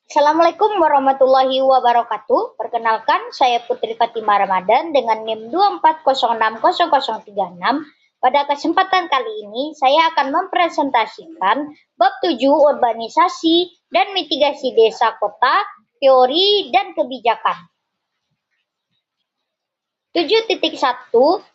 Assalamualaikum warahmatullahi wabarakatuh. Perkenalkan, saya Putri Fatimah Ramadan dengan NIM 2406036. Pada kesempatan kali ini, saya akan mempresentasikan bab 7 urbanisasi dan mitigasi desa kota, teori dan kebijakan. 7.1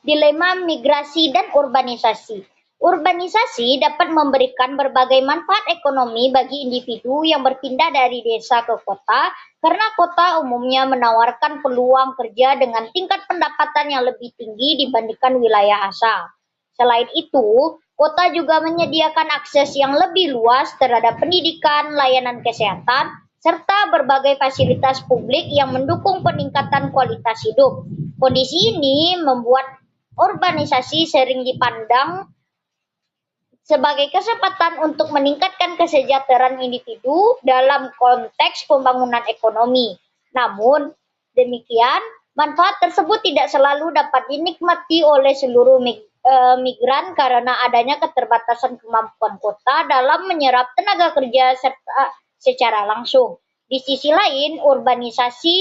Dilema migrasi dan urbanisasi. Urbanisasi dapat memberikan berbagai manfaat ekonomi bagi individu yang berpindah dari desa ke kota karena kota umumnya menawarkan peluang kerja dengan tingkat pendapatan yang lebih tinggi dibandingkan wilayah asal. Selain itu, kota juga menyediakan akses yang lebih luas terhadap pendidikan, layanan kesehatan, serta berbagai fasilitas publik yang mendukung peningkatan kualitas hidup. Kondisi ini membuat urbanisasi sering dipandang sebagai kesempatan untuk meningkatkan kesejahteraan individu dalam konteks pembangunan ekonomi. Namun, demikian, manfaat tersebut tidak selalu dapat dinikmati oleh seluruh migran karena adanya keterbatasan kemampuan kota dalam menyerap tenaga kerja secara langsung. Di sisi lain, urbanisasi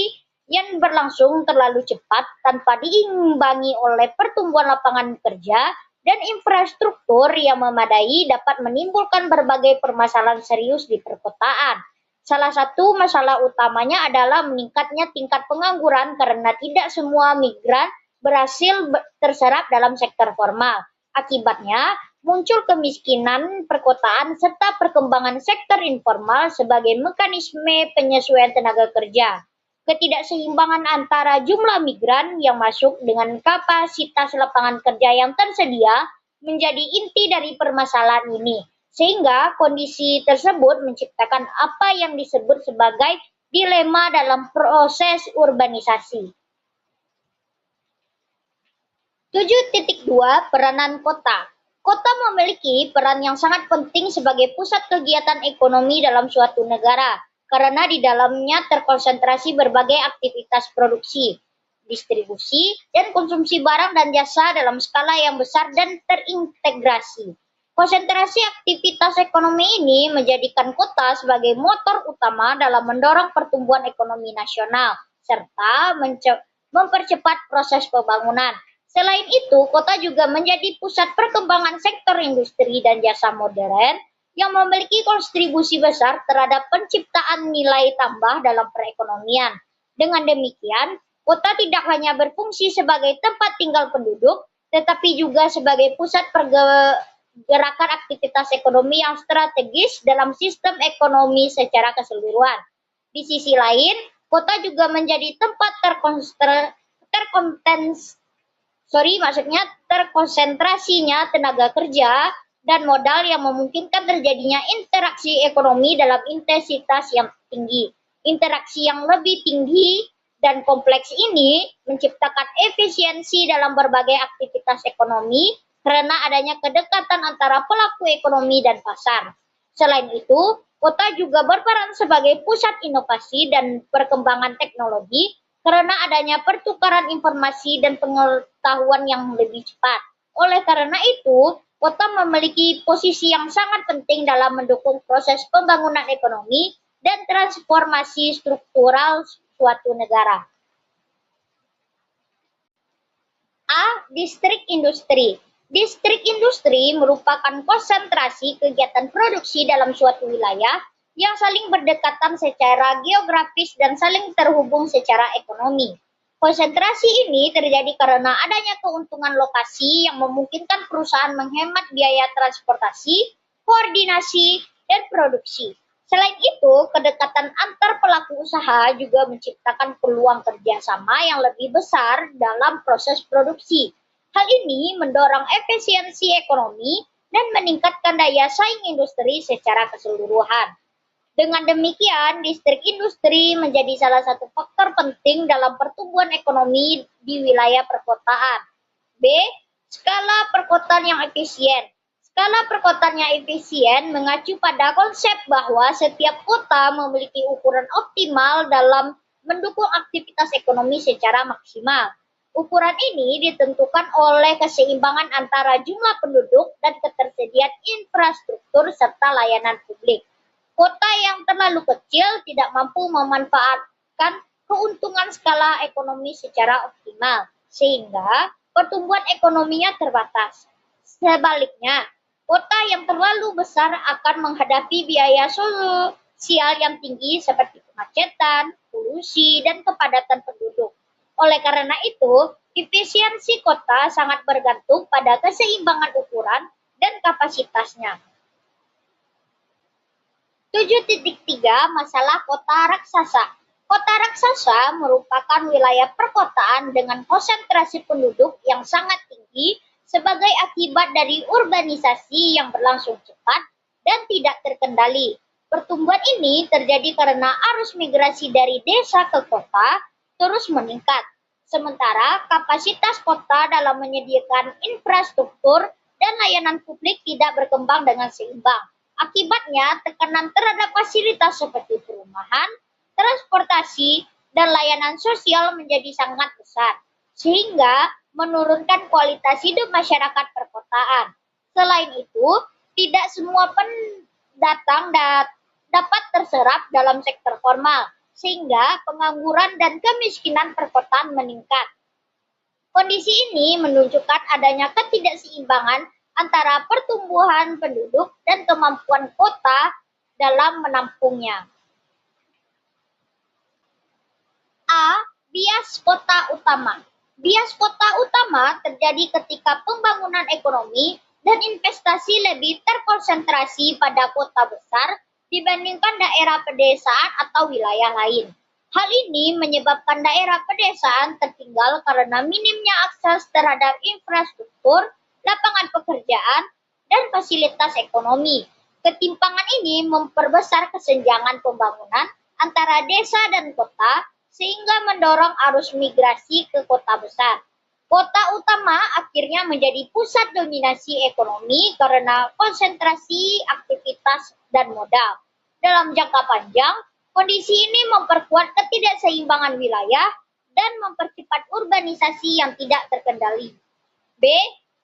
yang berlangsung terlalu cepat tanpa diimbangi oleh pertumbuhan lapangan kerja dan infrastruktur yang memadai dapat menimbulkan berbagai permasalahan serius di perkotaan. Salah satu masalah utamanya adalah meningkatnya tingkat pengangguran karena tidak semua migran berhasil terserap dalam sektor formal. Akibatnya, muncul kemiskinan perkotaan serta perkembangan sektor informal sebagai mekanisme penyesuaian tenaga kerja. Ketidakseimbangan antara jumlah migran yang masuk dengan kapasitas lapangan kerja yang tersedia menjadi inti dari permasalahan ini, sehingga kondisi tersebut menciptakan apa yang disebut sebagai dilema dalam proses urbanisasi. 7.2 Peranan kota. Kota memiliki peran yang sangat penting sebagai pusat kegiatan ekonomi dalam suatu negara, karena di dalamnya terkonsentrasi berbagai aktivitas produksi, distribusi, dan konsumsi barang dan jasa dalam skala yang besar dan terintegrasi. Konsentrasi aktivitas ekonomi ini menjadikan kota sebagai motor utama dalam mendorong pertumbuhan ekonomi nasional, serta mempercepat proses pembangunan. Selain itu, kota juga menjadi pusat perkembangan sektor industri dan jasa modern yang memiliki kontribusi besar terhadap penciptaan nilai tambah dalam perekonomian. Dengan demikian, kota tidak hanya berfungsi sebagai tempat tinggal penduduk, tetapi juga sebagai pusat pergerakan aktivitas ekonomi yang strategis dalam sistem ekonomi secara keseluruhan. Di sisi lain, kota juga menjadi tempat terkonsentrasinya tenaga kerja dan modal yang memungkinkan terjadinya interaksi ekonomi dalam intensitas yang tinggi. Interaksi yang lebih tinggi dan kompleks ini menciptakan efisiensi dalam berbagai aktivitas ekonomi karena adanya kedekatan antara pelaku ekonomi dan pasar. Selain itu, kota juga berperan sebagai pusat inovasi dan perkembangan teknologi karena adanya pertukaran informasi dan pengetahuan yang lebih cepat. Oleh karena itu, kota memiliki posisi yang sangat penting dalam mendukung proses pembangunan ekonomi dan transformasi struktural suatu negara. A. Distrik industri. Distrik industri merupakan konsentrasi kegiatan produksi dalam suatu wilayah yang saling berdekatan secara geografis dan saling terhubung secara ekonomi. Konsentrasi ini terjadi karena adanya keuntungan lokasi yang memungkinkan perusahaan menghemat biaya transportasi, koordinasi, dan produksi. Selain itu, kedekatan antar pelaku usaha juga menciptakan peluang kerjasama yang lebih besar dalam proses produksi. Hal ini mendorong efisiensi ekonomi dan meningkatkan daya saing industri secara keseluruhan. Dengan demikian, distrik industri menjadi salah satu faktor penting dalam pertumbuhan ekonomi di wilayah perkotaan. B. Skala perkotaan yang efisien. Skala perkotaan yang efisien mengacu pada konsep bahwa setiap kota memiliki ukuran optimal dalam mendukung aktivitas ekonomi secara maksimal. Ukuran ini ditentukan oleh keseimbangan antara jumlah penduduk dan ketersediaan infrastruktur serta layanan publik. Kota yang terlalu kecil tidak mampu memanfaatkan keuntungan skala ekonomi secara optimal, sehingga pertumbuhan ekonominya terbatas. Sebaliknya, kota yang terlalu besar akan menghadapi biaya sosial yang tinggi seperti kemacetan, polusi, dan kepadatan penduduk. Oleh karena itu, efisiensi kota sangat bergantung pada keseimbangan ukuran dan kapasitasnya. 7.3 Masalah kota raksasa. Kota raksasa merupakan wilayah perkotaan dengan konsentrasi penduduk yang sangat tinggi sebagai akibat dari urbanisasi yang berlangsung cepat dan tidak terkendali. Pertumbuhan ini terjadi karena arus migrasi dari desa ke kota terus meningkat. Sementara kapasitas kota dalam menyediakan infrastruktur dan layanan publik tidak berkembang dengan seimbang. Akibatnya, tekanan terhadap fasilitas seperti perumahan, transportasi, dan layanan sosial menjadi sangat besar, sehingga menurunkan kualitas hidup masyarakat perkotaan. Selain itu, tidak semua pendatang dapat terserap dalam sektor formal, sehingga pengangguran dan kemiskinan perkotaan meningkat. Kondisi ini menunjukkan adanya ketidakseimbangan antara pertumbuhan penduduk dan kemampuan kota dalam menampungnya. A. Bias kota utama. Bias kota utama terjadi ketika pembangunan ekonomi dan investasi lebih terkonsentrasi pada kota besar dibandingkan daerah pedesaan atau wilayah lain. Hal ini menyebabkan daerah pedesaan tertinggal karena minimnya akses terhadap infrastruktur, lapangan pekerjaan, dan fasilitas ekonomi. Ketimpangan ini memperbesar kesenjangan pembangunan antara desa dan kota, sehingga mendorong arus migrasi ke kota besar. Kota utama akhirnya menjadi pusat dominasi ekonomi karena konsentrasi aktivitas dan modal. Dalam jangka panjang, kondisi ini memperkuat ketidakseimbangan wilayah dan mempercepat urbanisasi yang tidak terkendali. B.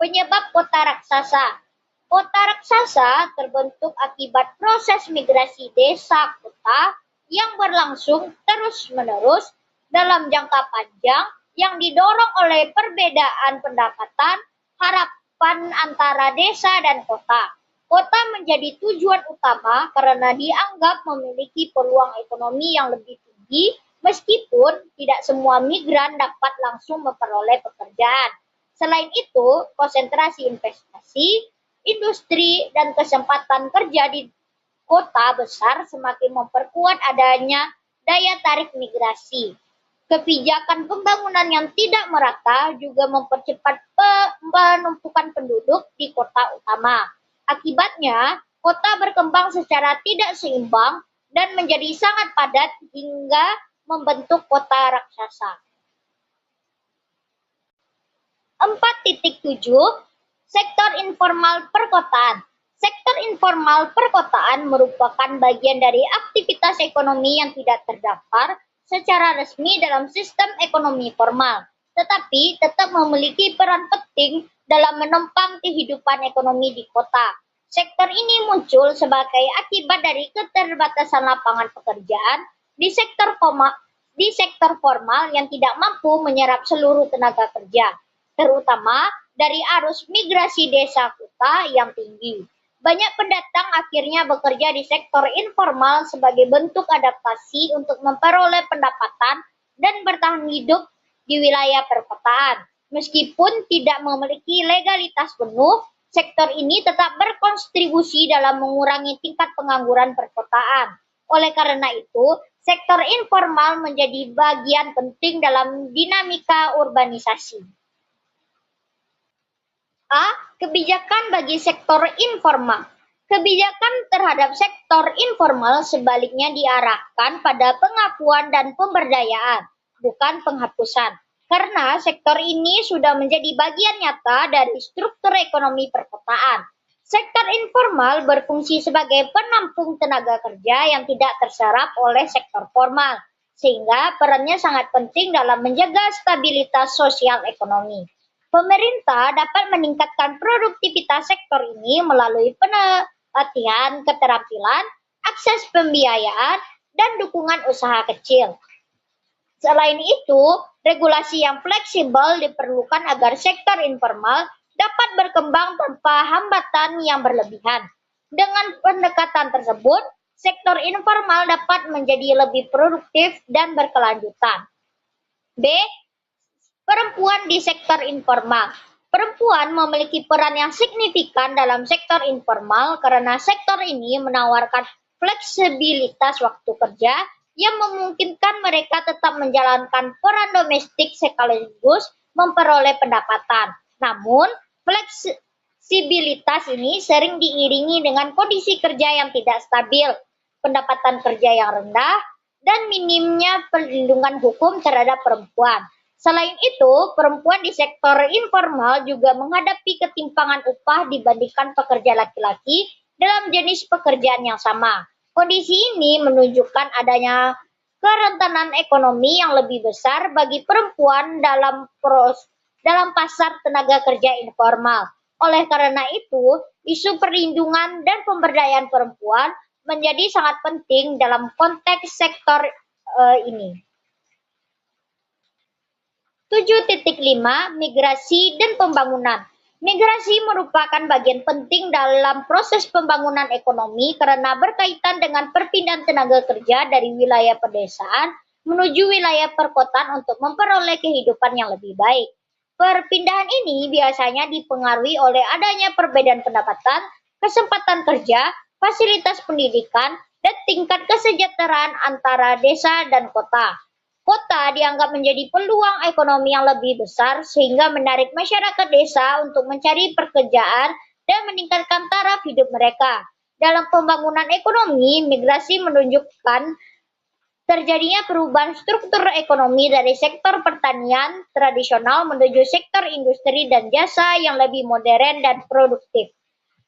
Penyebab kota raksasa. Kota raksasa terbentuk akibat proses migrasi desa kota yang berlangsung terus-menerus dalam jangka panjang yang didorong oleh perbedaan pendapatan, harapan antara desa dan kota. Kota menjadi tujuan utama karena dianggap memiliki peluang ekonomi yang lebih tinggi, meskipun tidak semua migran dapat langsung memperoleh pekerjaan. Selain itu, konsentrasi investasi, industri, dan kesempatan kerja di kota besar semakin memperkuat adanya daya tarik migrasi. Kebijakan pembangunan yang tidak merata juga mempercepat penumpukan penduduk di kota utama. Akibatnya, kota berkembang secara tidak seimbang dan menjadi sangat padat hingga membentuk kota raksasa. 4.7 Sektor informal perkotaan. Sektor informal perkotaan merupakan bagian dari aktivitas ekonomi yang tidak terdaftar secara resmi dalam sistem ekonomi formal, tetapi tetap memiliki peran penting dalam menopang kehidupan ekonomi di kota. Sektor ini muncul sebagai akibat dari keterbatasan lapangan pekerjaan di sektor formal yang tidak mampu menyerap seluruh tenaga kerja, terutama dari arus migrasi desa kota yang tinggi. Banyak pendatang akhirnya bekerja di sektor informal sebagai bentuk adaptasi untuk memperoleh pendapatan dan bertahan hidup di wilayah perkotaan. Meskipun tidak memiliki legalitas penuh, sektor ini tetap berkontribusi dalam mengurangi tingkat pengangguran perkotaan. Oleh karena itu, sektor informal menjadi bagian penting dalam dinamika urbanisasi. A. Kebijakan bagi sektor informal. Kebijakan terhadap sektor informal sebaliknya diarahkan pada pengakuan dan pemberdayaan, bukan penghapusan. Karena sektor ini sudah menjadi bagian nyata dari struktur ekonomi perkotaan. Sektor informal berfungsi sebagai penampung tenaga kerja yang tidak terserap oleh sektor formal, sehingga perannya sangat penting dalam menjaga stabilitas sosial ekonomi. Pemerintah dapat meningkatkan produktivitas sektor ini melalui pelatihan keterampilan, akses pembiayaan, dan dukungan usaha kecil. Selain itu, regulasi yang fleksibel diperlukan agar sektor informal dapat berkembang tanpa hambatan yang berlebihan. Dengan pendekatan tersebut, sektor informal dapat menjadi lebih produktif dan berkelanjutan. B. Perempuan di sektor informal. Perempuan memiliki peran yang signifikan dalam sektor informal karena sektor ini menawarkan fleksibilitas waktu kerja yang memungkinkan mereka tetap menjalankan peran domestik sekaligus memperoleh pendapatan. Namun, fleksibilitas ini sering diiringi dengan kondisi kerja yang tidak stabil, pendapatan kerja yang rendah, dan minimnya perlindungan hukum terhadap perempuan. Selain itu, perempuan di sektor informal juga menghadapi ketimpangan upah dibandingkan pekerja laki-laki dalam jenis pekerjaan yang sama. Kondisi ini menunjukkan adanya kerentanan ekonomi yang lebih besar bagi perempuan dalam pasar tenaga kerja informal. Oleh karena itu, isu perlindungan dan pemberdayaan perempuan menjadi sangat penting dalam konteks sektor ini. 7.5 Migrasi dan pembangunan. Migrasi merupakan bagian penting dalam proses pembangunan ekonomi karena berkaitan dengan perpindahan tenaga kerja dari wilayah pedesaan menuju wilayah perkotaan untuk memperoleh kehidupan yang lebih baik. Perpindahan ini biasanya dipengaruhi oleh adanya perbedaan pendapatan, kesempatan kerja, fasilitas pendidikan, dan tingkat kesejahteraan antara desa dan kota. Kota dianggap menjadi peluang ekonomi yang lebih besar sehingga menarik masyarakat desa untuk mencari pekerjaan dan meningkatkan taraf hidup mereka. Dalam pembangunan ekonomi, migrasi menunjukkan terjadinya perubahan struktur ekonomi dari sektor pertanian tradisional menuju sektor industri dan jasa yang lebih modern dan produktif.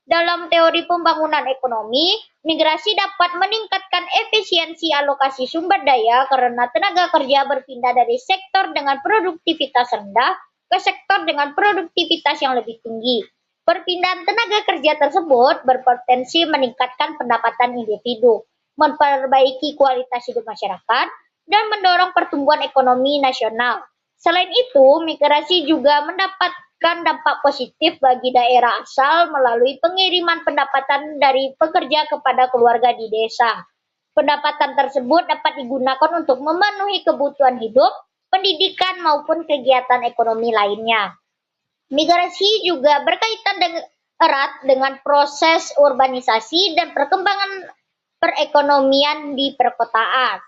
Dalam teori pembangunan ekonomi, migrasi dapat meningkatkan efisiensi alokasi sumber daya karena tenaga kerja berpindah dari sektor dengan produktivitas rendah ke sektor dengan produktivitas yang lebih tinggi. Perpindahan tenaga kerja tersebut berpotensi meningkatkan pendapatan individu, memperbaiki kualitas hidup masyarakat, dan mendorong pertumbuhan ekonomi nasional. Selain itu, migrasi juga mendapatkan dampak positif bagi daerah asal melalui pengiriman pendapatan dari pekerja kepada keluarga di desa. Pendapatan tersebut dapat digunakan untuk memenuhi kebutuhan hidup, pendidikan, maupun kegiatan ekonomi lainnya. Migrasi juga berkaitan erat dengan proses urbanisasi dan perkembangan perekonomian di perkotaan.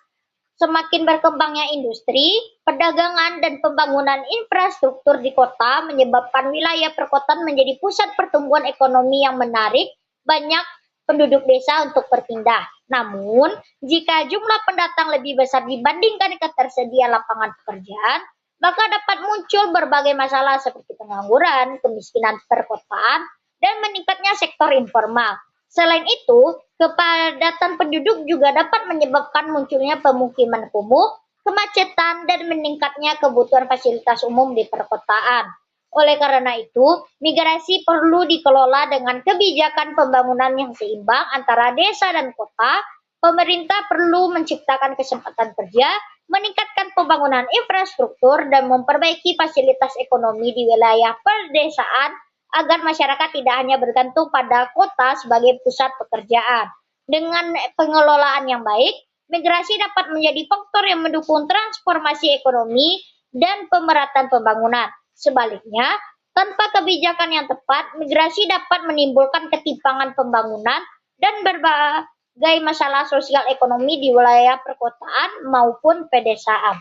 Semakin berkembangnya industri, perdagangan, dan pembangunan infrastruktur di kota menyebabkan wilayah perkotaan menjadi pusat pertumbuhan ekonomi yang menarik banyak penduduk desa untuk berpindah. Namun, jika jumlah pendatang lebih besar dibandingkan ketersediaan lapangan pekerjaan, maka dapat muncul berbagai masalah seperti pengangguran, kemiskinan perkotaan, dan meningkatnya sektor informal. Selain itu, kepadatan penduduk juga dapat menyebabkan munculnya pemukiman kumuh, kemacetan, dan meningkatnya kebutuhan fasilitas umum di perkotaan. Oleh karena itu, migrasi perlu dikelola dengan kebijakan pembangunan yang seimbang antara desa dan kota. Pemerintah perlu menciptakan kesempatan kerja, meningkatkan pembangunan infrastruktur, dan memperbaiki fasilitas ekonomi di wilayah pedesaan agar masyarakat tidak hanya bergantung pada kota sebagai pusat pekerjaan. Dengan pengelolaan yang baik, migrasi dapat menjadi faktor yang mendukung transformasi ekonomi dan pemerataan pembangunan. Sebaliknya, tanpa kebijakan yang tepat, migrasi dapat menimbulkan ketimpangan pembangunan dan berbagai masalah sosial ekonomi di wilayah perkotaan maupun pedesaan.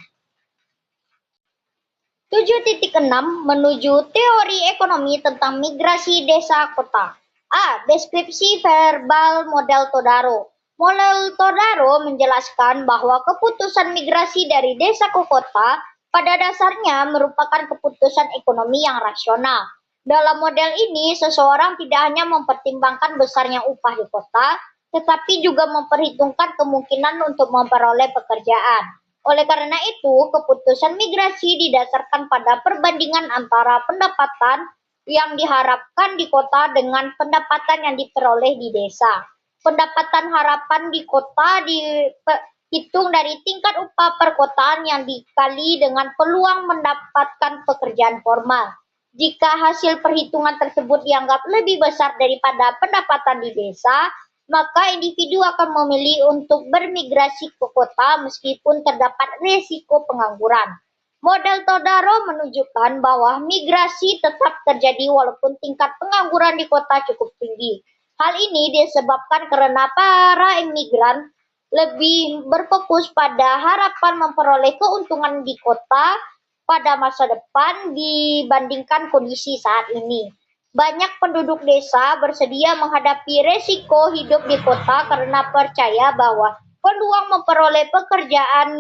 7.6 Menuju teori ekonomi tentang migrasi desa kota. A. Deskripsi verbal model Todaro. Model Todaro menjelaskan bahwa keputusan migrasi dari desa ke kota pada dasarnya merupakan keputusan ekonomi yang rasional. Dalam model ini, seseorang tidak hanya mempertimbangkan besarnya upah di kota, tetapi juga memperhitungkan kemungkinan untuk memperoleh pekerjaan. Oleh karena itu, keputusan migrasi didasarkan pada perbandingan antara pendapatan yang diharapkan di kota dengan pendapatan yang diperoleh di desa. Pendapatan harapan di kota dihitung dari tingkat upah perkotaan yang dikali dengan peluang mendapatkan pekerjaan formal. Jika hasil perhitungan tersebut dianggap lebih besar daripada pendapatan di desa, maka individu akan memilih untuk bermigrasi ke kota meskipun terdapat risiko pengangguran. Model Todaro menunjukkan bahwa migrasi tetap terjadi walaupun tingkat pengangguran di kota cukup tinggi. Hal ini disebabkan karena para imigran lebih berfokus pada harapan memperoleh keuntungan di kota pada masa depan dibandingkan kondisi saat ini. Banyak penduduk desa bersedia menghadapi resiko hidup di kota karena percaya bahwa peluang memperoleh pekerjaan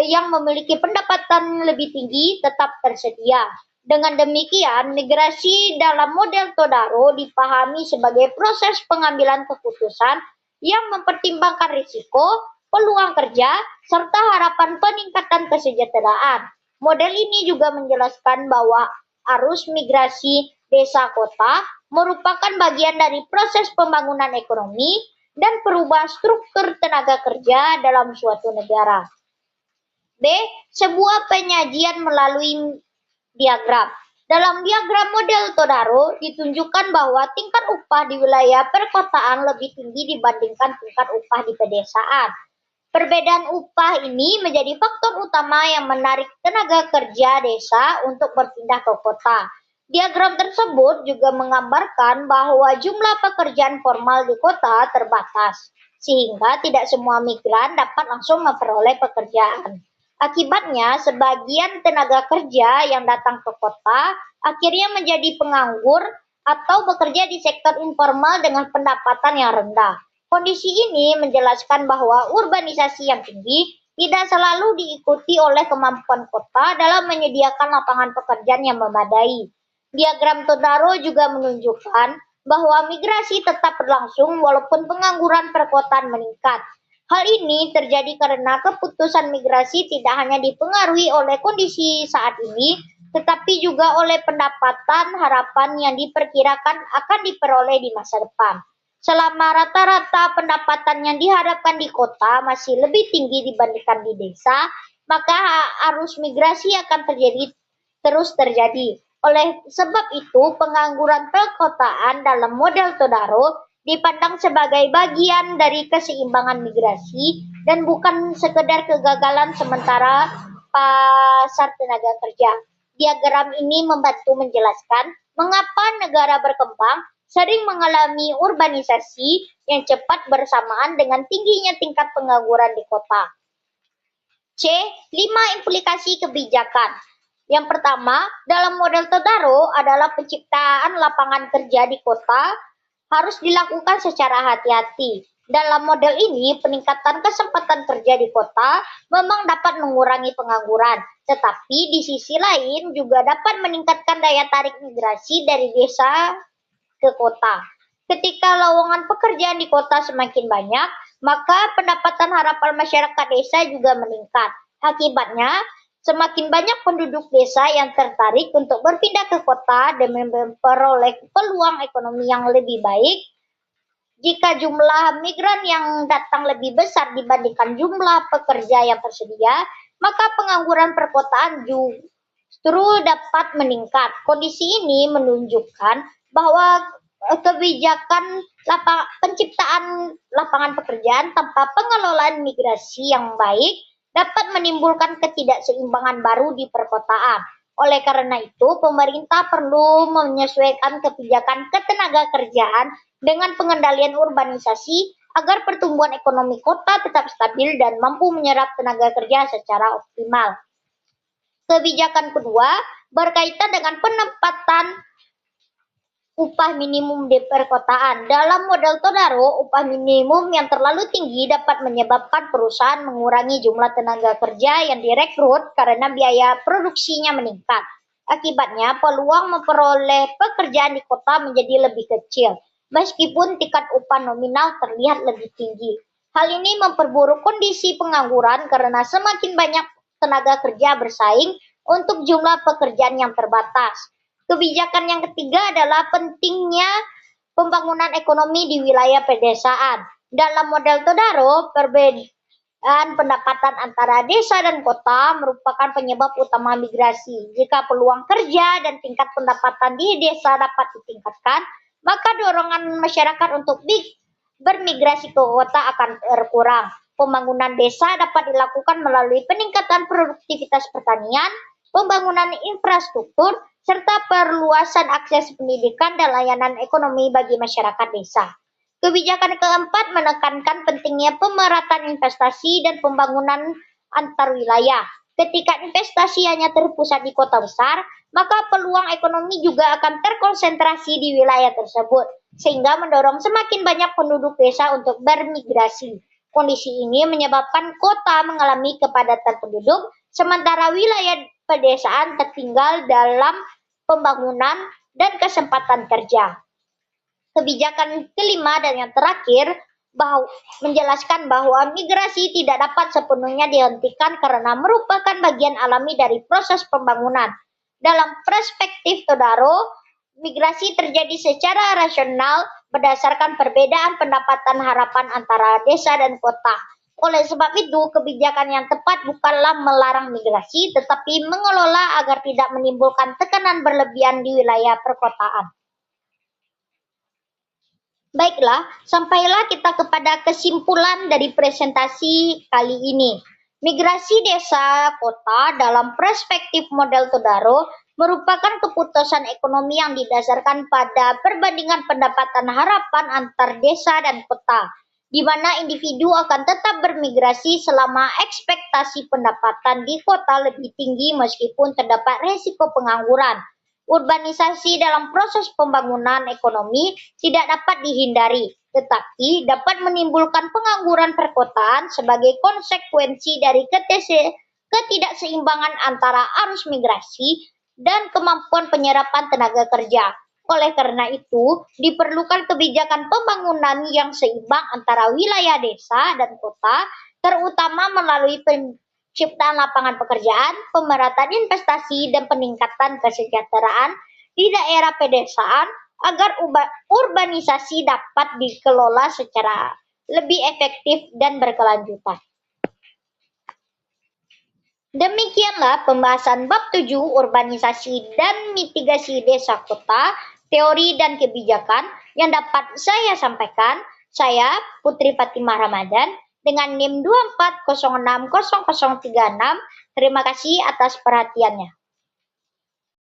yang memiliki pendapatan lebih tinggi tetap tersedia. Dengan demikian, migrasi dalam model Todaro dipahami sebagai proses pengambilan keputusan yang mempertimbangkan risiko, peluang kerja, serta harapan peningkatan kesejahteraan. Model ini juga menjelaskan bahwa arus migrasi desa kota merupakan bagian dari proses pembangunan ekonomi dan perubahan struktur tenaga kerja dalam suatu negara. B. Sebuah penyajian melalui diagram. Dalam diagram model Todaro ditunjukkan bahwa tingkat upah di wilayah perkotaan lebih tinggi dibandingkan tingkat upah di pedesaan. Perbedaan upah ini menjadi faktor utama yang menarik tenaga kerja desa untuk berpindah ke kota. Diagram tersebut juga menggambarkan bahwa jumlah pekerjaan formal di kota terbatas, sehingga tidak semua migran dapat langsung memperoleh pekerjaan. Akibatnya, sebagian tenaga kerja yang datang ke kota akhirnya menjadi penganggur atau bekerja di sektor informal dengan pendapatan yang rendah. Kondisi ini menjelaskan bahwa urbanisasi yang tinggi tidak selalu diikuti oleh kemampuan kota dalam menyediakan lapangan pekerjaan yang memadai. Diagram Todaro juga menunjukkan bahwa migrasi tetap berlangsung walaupun pengangguran perkotaan meningkat. Hal ini terjadi karena keputusan migrasi tidak hanya dipengaruhi oleh kondisi saat ini, tetapi juga oleh pendapatan harapan yang diperkirakan akan diperoleh di masa depan. Selama rata-rata pendapatan yang diharapkan di kota masih lebih tinggi dibandingkan di desa, maka arus migrasi akan terus terjadi. Oleh sebab itu, pengangguran perkotaan dalam model Todaro dipandang sebagai bagian dari keseimbangan migrasi dan bukan sekedar kegagalan sementara pasar tenaga kerja. Diagram ini membantu menjelaskan mengapa negara berkembang sering mengalami urbanisasi yang cepat bersamaan dengan tingginya tingkat pengangguran di kota. C. 5 implikasi kebijakan. Yang pertama, dalam model Todaro adalah penciptaan lapangan kerja di kota harus dilakukan secara hati-hati. Dalam model ini, peningkatan kesempatan kerja di kota memang dapat mengurangi pengangguran, tetapi di sisi lain juga dapat meningkatkan daya tarik migrasi dari desa ke kota. Ketika lowongan pekerjaan di kota semakin banyak, maka pendapatan harapan masyarakat desa juga meningkat. Akibatnya, semakin banyak penduduk desa yang tertarik untuk berpindah ke kota demi memperoleh peluang ekonomi yang lebih baik. Jika jumlah migran yang datang lebih besar dibandingkan jumlah pekerja yang tersedia, maka pengangguran perkotaan justru dapat meningkat. Kondisi ini menunjukkan bahwa kebijakan penciptaan lapangan pekerjaan tanpa pengelolaan migrasi yang baik dapat menimbulkan ketidakseimbangan baru di perkotaan. Oleh karena itu, pemerintah perlu menyesuaikan kebijakan ketenaga kerjaan dengan pengendalian urbanisasi agar pertumbuhan ekonomi kota tetap stabil dan mampu menyerap tenaga kerja secara optimal. Kebijakan kedua berkaitan dengan penempatan upah minimum di perkotaan. Dalam model Todaro, upah minimum yang terlalu tinggi dapat menyebabkan perusahaan mengurangi jumlah tenaga kerja yang direkrut karena biaya produksinya meningkat. Akibatnya, peluang memperoleh pekerjaan di kota menjadi lebih kecil, meskipun tingkat upah nominal terlihat lebih tinggi. Hal ini memperburuk kondisi pengangguran karena semakin banyak tenaga kerja bersaing untuk jumlah pekerjaan yang terbatas. Kebijakan yang ketiga adalah pentingnya pembangunan ekonomi di wilayah pedesaan. Dalam model Todaro, perbedaan pendapatan antara desa dan kota merupakan penyebab utama migrasi. Jika peluang kerja dan tingkat pendapatan di desa dapat ditingkatkan, maka dorongan masyarakat untuk bermigrasi ke kota akan berkurang. Pembangunan desa dapat dilakukan melalui peningkatan produktivitas pertanian, pembangunan infrastruktur, serta perluasan akses pendidikan dan layanan ekonomi bagi masyarakat desa. Kebijakan keempat menekankan pentingnya pemerataan investasi dan pembangunan antar wilayah. Ketika investasi hanya terpusat di kota besar, maka peluang ekonomi juga akan terkonsentrasi di wilayah tersebut, sehingga mendorong semakin banyak penduduk desa untuk bermigrasi. Kondisi ini menyebabkan kota mengalami kepadatan penduduk, sementara wilayah pedesaan tertinggal dalam pembangunan dan kesempatan kerja. Kebijakan kelima dan yang terakhir menjelaskan bahwa migrasi tidak dapat sepenuhnya dihentikan karena merupakan bagian alami dari proses pembangunan. Dalam perspektif Todaro, migrasi terjadi secara rasional berdasarkan perbedaan pendapatan harapan antara desa dan kota. Oleh sebab itu, kebijakan yang tepat bukanlah melarang migrasi, tetapi mengelola agar tidak menimbulkan tekanan berlebihan di wilayah perkotaan. Baiklah, sampailah kita kepada kesimpulan dari presentasi kali ini. Migrasi desa kota dalam perspektif model Todaro merupakan keputusan ekonomi yang didasarkan pada perbandingan pendapatan harapan antar desa dan kota, di mana individu akan tetap bermigrasi selama ekspektasi pendapatan di kota lebih tinggi meskipun terdapat resiko pengangguran. Urbanisasi dalam proses pembangunan ekonomi tidak dapat dihindari, tetapi dapat menimbulkan pengangguran perkotaan sebagai konsekuensi dari ketidakseimbangan antara arus migrasi dan kemampuan penyerapan tenaga kerja. Oleh karena itu, diperlukan kebijakan pembangunan yang seimbang antara wilayah desa dan kota, terutama melalui penciptaan lapangan pekerjaan, pemerataan investasi, dan peningkatan kesejahteraan di daerah pedesaan agar urbanisasi dapat dikelola secara lebih efektif dan berkelanjutan. Demikianlah pembahasan bab 7 urbanisasi dan mitigasi desa kota, teori dan kebijakan yang dapat saya sampaikan. Saya Putri Fatimah Ramadan dengan NIM 2406036. Terima kasih atas perhatiannya.